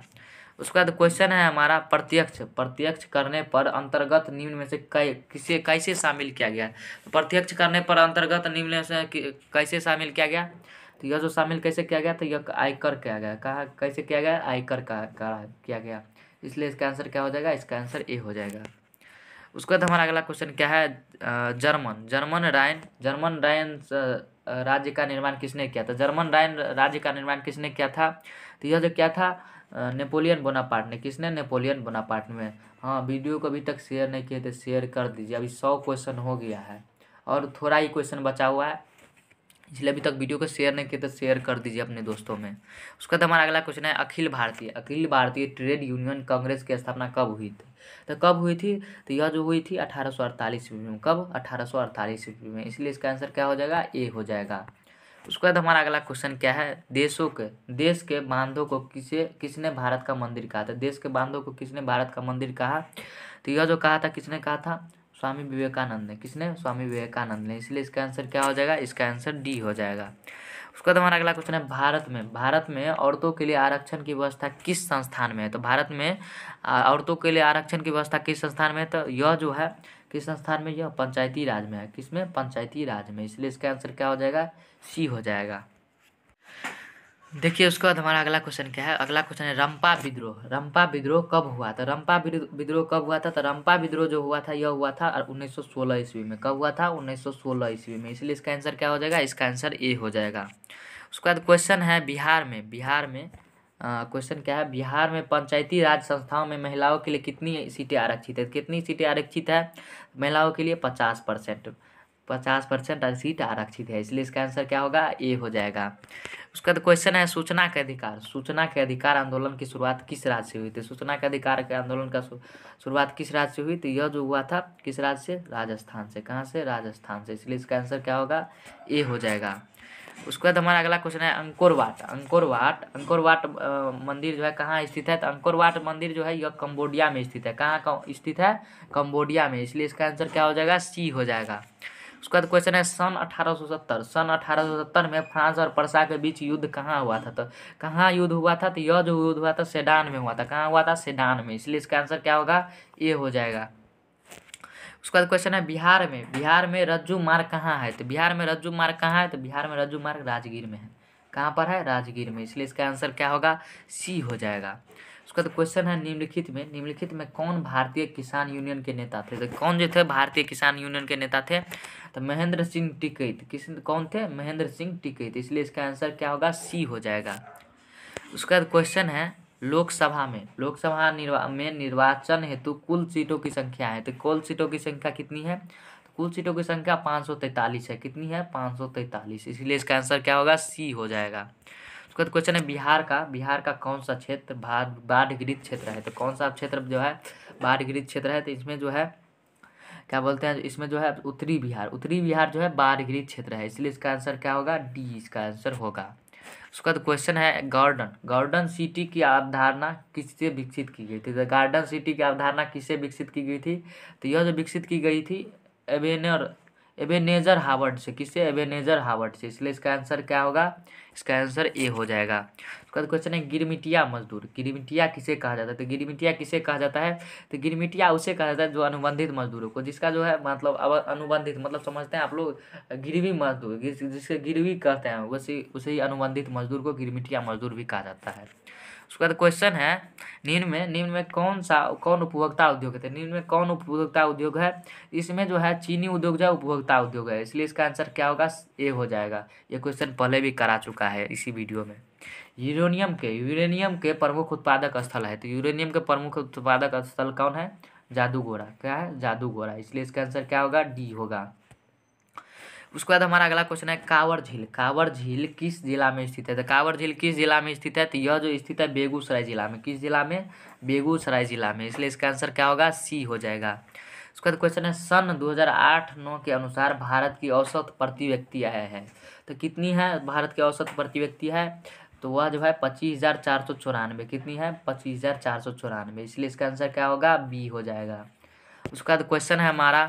उसका तो क्वेश्चन है हमारा प्रत्यक्ष करने पर अंतर्गत निम्न में से किसे कैसे शामिल किया गया? तो प्रत्यक्ष करने पर अंतर्गत निम्न में से कैसे शामिल किया गया? तो यह जो शामिल कैसे किया गया? तो यह आयकर किया गया। कहा कैसे किया गया? आयकर का किया गया। इसलिए इसका आंसर क्या हो जाएगा? इसका आंसर ए हो जाएगा। उसके बाद हमारा अगला क्वेश्चन क्या है? जर्मन राइन राज्य का निर्माण किसने किया था? जर्मन राइन राज्य का निर्माण किसने किया था? तो यह जो क्या था नेपोलियन बोनापार्ट ने। किसने? नेपोलियन बोनापार्ट में। हाँ, वीडियो को अभी तक शेयर नहीं किए तो शेयर कर दीजिए। अभी 100 क्वेश्चन हो गया है और थोड़ा ही क्वेश्चन बचा हुआ है, इसलिए अभी तक वीडियो को शेयर नहीं किए तो शेयर कर दीजिए अपने दोस्तों में। उसका तो हमारा अगला क्वेश्चन है अखिल भारतीय ट्रेड यूनियन कांग्रेस की स्थापना कब हुई थी? तो कब हुई थी? तो यह जो हुई थी 1848 ईस्वी में। कब? 1848 ईस्वी में। इसलिए इसका आंसर क्या हो जाएगा? ए हो जाएगा। उसके बाद हमारा अगला क्वेश्चन क्या है? देश के बांधों को किसने भारत का मंदिर कहा था? देश के बांधों को किसने भारत का मंदिर कहा? तो यह जो कहा था किसने कहा था? स्वामी विवेकानंद ने। किसने? स्वामी विवेकानंद ने। इसलिए इसका आंसर क्या हो जाएगा? इसका आंसर डी हो जाएगा। उसका बाद हमारा अगला क्वेश्चन है भारत में औरतों के लिए आरक्षण की व्यवस्था किस संस्थान में है? तो भारत में औरतों के लिए आरक्षण की व्यवस्था किस संस्थान में है? तो यह जो है किस संस्थान में? यह पंचायती राज में है। किसमें? पंचायती राज में। इसलिए इसका आंसर क्या हो जाएगा? सी हो जाएगा। देखिए उसके बाद हमारा अगला क्वेश्चन क्या है? अगला क्वेश्चन है रंपा विद्रोह कब हुआ था? रंपा विद्रोह कब हुआ था? तो रंपा विद्रोह जो हुआ था यह हुआ था 1916 ईस्वी में। कब हुआ था? 1916 ईस्वी में। इसलिए इसका आंसर क्या हो जाएगा? इसका आंसर ए हो जाएगा। उसके बाद क्वेश्चन है बिहार में क्वेश्चन क्या है? बिहार में पंचायती राज संस्थाओं में महिलाओं के लिए कितनी सीटें आरक्षित है? कितनी सीटें आरक्षित है महिलाओं के लिए? 50% सीट आरक्षित है। इसलिए इसका आंसर क्या होगा? ए हो जाएगा। उसका तो क्वेश्चन है सूचना के अधिकार आंदोलन की शुरुआत किस राज्य से हुई थी? सूचना के अधिकार के आंदोलन का शुरुआत किस राज्य से हुई थी? यह जो हुआ था किस राज्य से? राजस्थान से। कहाँ से? राजस्थान से। इसलिए इसका आंसर क्या होगा? ए हो जाएगा। उसके बाद हमारा अगला क्वेश्चन है अंकोर वाट मंदिर जो है कहाँ स्थित है? तो अंकोर वाट मंदिर जो है यह कंबोडिया में स्थित है। कहाँ स्थित है? कंबोडिया में। इसलिए इसका आंसर क्या हो जाएगा? सी हो जाएगा। उसका बाद क्वेश्चन है सन 1870 में फ्रांस और पर्सा के बीच युद्ध कहाँ हुआ था? तो कहाँ युद्ध हुआ था? तो यह जो युद्ध हुआ था सेडान में हुआ था। कहाँ हुआ था? सेडान में। इसलिए इसका आंसर क्या होगा? ए हो जाएगा। उसका बाद क्वेश्चन है बिहार में रज्जू मार्ग कहाँ है? तो बिहार में रज्जू मार्ग कहाँ है? तो बिहार में रज्जू मार्ग राजगीर में है। कहाँ पर है? राजगीर में। इसलिए इसका आंसर क्या होगा? सी हो जाएगा। उसका तो क्वेश्चन है निम्नलिखित में कौन भारतीय किसान यूनियन के नेता थे? तो कौन जो थे भारतीय किसान यूनियन के नेता थे? तो महेंद्र सिंह टिकैत। कौन थे? महेंद्र सिंह टिकैत। इसलिए इसका आंसर क्या होगा? सी हो जाएगा। उसका क्वेश्चन है लोकसभा में निर्वाचन हेतु कुल सीटों की संख्या है। तो कुल सीटों की संख्या कितनी है? तो कुल सीटों की संख्या 543 है। कितनी है? 543। इसलिए इसका आंसर क्या होगा? सी हो जाएगा। उसके बाद क्वेश्चन है बिहार का कौन सा क्षेत्र बाढ़ग्रस्त क्षेत्र है? तो कौन सा क्षेत्र जो है बाढ़ग्रस्त क्षेत्र है? तो इसमें जो है क्या बोलते हैं? इसमें जो है उत्तरी बिहार जो है बाढ़ग्रस्त क्षेत्र है। इसलिए इसका आंसर क्या होगा? डी इसका आंसर होगा। उसका तो क्वेश्चन है गार्डन सिटी की अवधारणा किससे विकसित की गई थी? तो गार्डन सिटी की अवधारणा किससे विकसित की गई थी? तो यह जो विकसित की गई थी एबेनेजर हावर्ड से। किससे? एबेनेजर हावर्ड से। इसलिए इसका आंसर क्या होगा? इसका आंसर ए हो जाएगा। उसका क्वेश्चन है गिरमिटिया मजदूर किसे कहा जाता है? तो गिरमिटिया किसे कहा जाता है? तो गिरमिटिया उसे कहा जाता है जो अनुबंधित मजदूरों को, जिसका जो है मतलब अब अनुबंधित मतलब समझते हैं आप लोग, गिरवी मजदूर जिसके गिरवी कहते हैं उसे ही अनुबंधित मजदूर को गिरमिटिया मजदूर भी कहा जाता है। उसके बाद क्वेश्चन है निम्न में कौन उपभोक्ता उद्योग है? निम्न में कौन उपभोक्ता उद्योग है? इसमें जो है चीनी उद्योग जो है उपभोक्ता उद्योग है। इसलिए इसका आंसर क्या होगा? ए हो जाएगा। ये क्वेश्चन पहले भी करा चुका है इसी वीडियो में। यूरेनियम के प्रमुख उत्पादक स्थल है। तो यूरेनियम के प्रमुख उत्पादक स्थल कौन है? जादूगोरा। क्या है? जादूगोरा। इसलिए इसका आंसर क्या होगा? डी होगा। उसके बाद हमारा अगला क्वेश्चन है कांवर झील। कांवर झील किस जिला में स्थित है? तो कांवर झील किस जिला में स्थित है? तो यह जो स्थित है बेगूसराय जिला में। किस जिला में? बेगूसराय जिला में। इसलिए इसका आंसर क्या होगा? सी हो जाएगा। उसके बाद क्वेश्चन है सन 2008-9 के अनुसार भारत की औसत प्रति व्यक्ति आय है। तो कितनी है भारत की औसत प्रति व्यक्ति है? तो वह जो है 25,494। कितनी है? 25,494। इसलिए इसका आंसर क्या होगा? बी हो जाएगा। उसके बाद क्वेश्चन है हमारा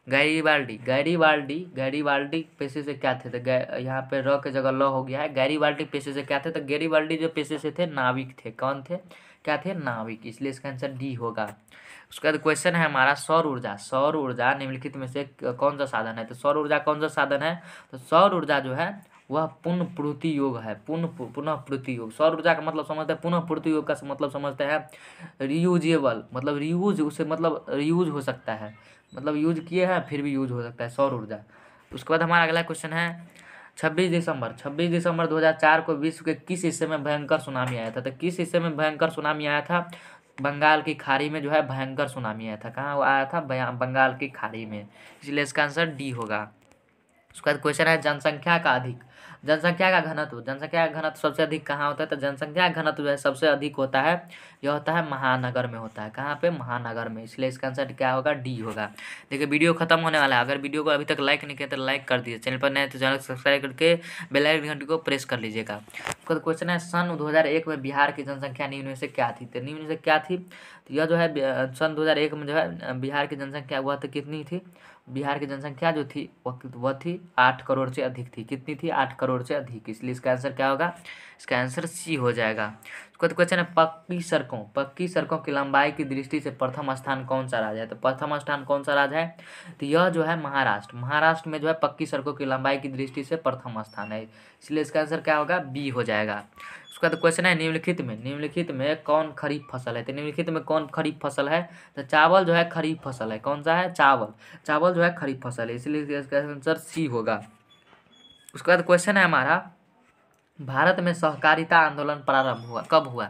गैरीबाल्डी। गैरीबाल्डी पेशे से क्या थे? तो यहाँ पे र के जगह ल हो गया है। गैरीबाल्डी पेशे से क्या थे? तो गैरीबाल्डी जो पेशे से थे नाविक थे। कौन थे? क्या थे? नाविक। इसलिए इसका आंसर डी होगा। उसके बाद क्वेश्चन है हमारा सौर ऊर्जा। सौर ऊर्जा निम्नलिखित में से कौन सा साधन है? तो सौर ऊर्जा कौन सा साधन है? तो सौर ऊर्जा जो है वह पुनःपूर्ति योग है। पुनःपूर्ति योग। सौर ऊर्जा का मतलब समझते हैं, पुनःपूर्ति योग का मतलब समझते हैं रियूजेबल, मतलब रियूज, उसे मतलब रियूज हो सकता है, मतलब यूज किए हैं फिर भी यूज हो सकता है सौर ऊर्जा। उसके बाद हमारा अगला क्वेश्चन है 26 दिसंबर 2004 को विश्व के किस हिस्से में भयंकर सुनामी आया था? तो किस हिस्से में भयंकर सुनामी आया था? बंगाल की खाड़ी में जो है भयंकर सुनामी आया था। कहाँ आया था? बंगाल की खाड़ी में। इसलिए इसका आंसर डी होगा। उसके बाद क्वेश्चन है जनसंख्या का घनत्व सबसे अधिक कहाँ होता है? तो जनसंख्या का घनत्व जो है सबसे अधिक होता है, यह होता है महानगर में होता है। कहाँ पे? महानगर में। इसलिए इसका आंसर क्या होगा? डी होगा। देखिए वीडियो खत्म होने वाला है। अगर वीडियो को अभी तक लाइक नहीं किया तो लाइक कर दीजिए। चैनल पर नए तो चैनल सब्सक्राइब करके बेल आइकन घंटी को प्रेस कर लीजिएगा। उसके बाद क्वेश्चन है सन 2001 में बिहार की जनसंख्या निम्न में से क्या थी? तो निम्न में से क्या थी? तो यह जो है सन 2001 में जो है बिहार की जनसंख्या वह तो कितनी थी? बिहार की जनसंख्या जो थी वह थी 8 करोड़ से अधिक थी। कितनी थी? 8 करोड़ से अधिक। इसलिए इसका आंसर क्या होगा? इसका आंसर सी हो जाएगा। उसके बाद क्वेश्चन है पक्की सड़कों की लंबाई की दृष्टि से प्रथम स्थान कौन सा राज्य है? तो प्रथम स्थान कौन सा राज्य है? तो यह जो है महाराष्ट्र में जो है पक्की सड़कों की लंबाई की दृष्टि से प्रथम स्थान है। इसलिए इसका आंसर क्या होगा? बी हो जाएगा। उसका तो क्वेश्चन है निम्नलिखित में कौन खरीफ फसल है? तो निम्नलिखित में कौन खरीफ फसल है? तो चावल जो है खरीफ फसल है। कौन सा है? चावल जो है खरीफ फसल है। इसलिए इसका आंसर सी होगा। उसके बाद क्वेश्चन है हमारा भारत में सहकारिता आंदोलन प्रारंभ हुआ कब हुआ?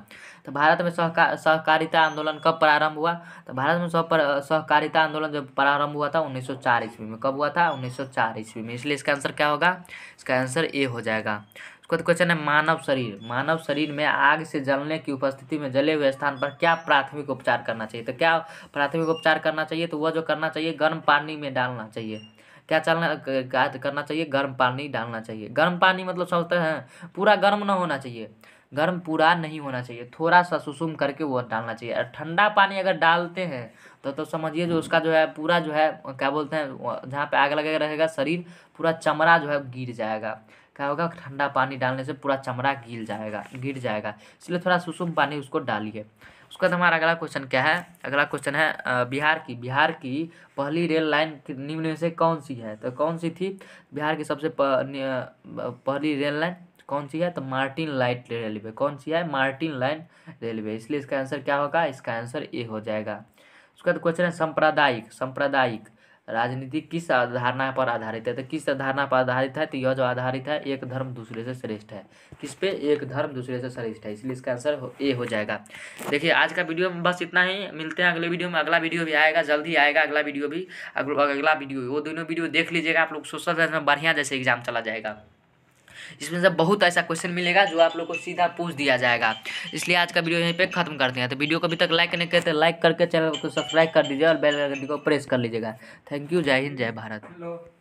तो भारत में सहकारिता आंदोलन कब प्रारंभ हुआ? तो भारत में सहकारिता आंदोलन जब प्रारंभ हुआ था 1904 ईस्वी में। कब हुआ था? 1904 ईस्वी में। इसलिए इसका आंसर क्या होगा? इसका आंसर ए हो जाएगा। उसके बाद क्वेश्चन है मानव शरीर में आग से जलने की उपस्थिति में जले हुए स्थान पर क्या प्राथमिक उपचार करना चाहिए? तो क्या प्राथमिक उपचार करना चाहिए? तो वह जो करना चाहिए गर्म पानी में डालना चाहिए। क्या करना चाहिए? गर्म पानी डालना चाहिए। गर्म पानी मतलब समझते हैं पूरा गर्म ना होना चाहिए, गर्म पूरा नहीं होना चाहिए, थोड़ा सा सुसुम करके वो डालना चाहिए। और ठंडा पानी अगर डालते हैं तो समझिए जो उसका जो है पूरा जो है क्या बोलते हैं, जहाँ पे आग लगेगा रहेगा शरीर पूरा चमड़ा जो है गिर जाएगा। क्या होगा? ठंडा पानी डालने से पूरा चमड़ा गिर जाएगा। इसलिए थोड़ा सुसुम पानी उसको डालिए। उसके बाद हमारा अगला क्वेश्चन क्या है? अगला क्वेश्चन है बिहार की पहली रेल लाइन निम्न में से कौन सी है? तो कौन सी थी बिहार की सबसे पहली रेल लाइन? कौन सी है? तो मार्टिन लाइन रेलवे। कौन सी है? Martin line railway. इसलिए इसका आंसर क्या होगा? इसका आंसर ए हो जाएगा। उसका क्वेश्चन है सांप्रदायिक राजनीति किस धारणा पर आधारित है? तो किस धारणा पर आधारित है? तो यह जो आधारित है एक धर्म दूसरे से श्रेष्ठ है। किस पे? एक धर्म दूसरे से श्रेष्ठ है। इसलिए इसका आंसर ए हो जाएगा। देखिए आज का वीडियो में बस इतना ही। मिलते हैं अगले वीडियो में। अगला वीडियो भी आएगा, जल्दी आएगा अगला वीडियो भी। अगला वीडियो वो दोनों वीडियो देख लीजिएगा आप लोग। सोशल साइंस में बढ़िया जैसे एग्जाम चला जाएगा। इसमें से बहुत ऐसा क्वेश्चन मिलेगा जो आप लोग को सीधा पूछ दिया जाएगा। इसलिए आज का वीडियो यहीं पे खत्म करते हैं। तो वीडियो को अभी तक लाइक नहीं करते लाइक करके चैनल को सब्सक्राइब कर दीजिए और बेल आइकन को प्रेस कर लीजिएगा। Thank you. जय हिंद, जय भारत।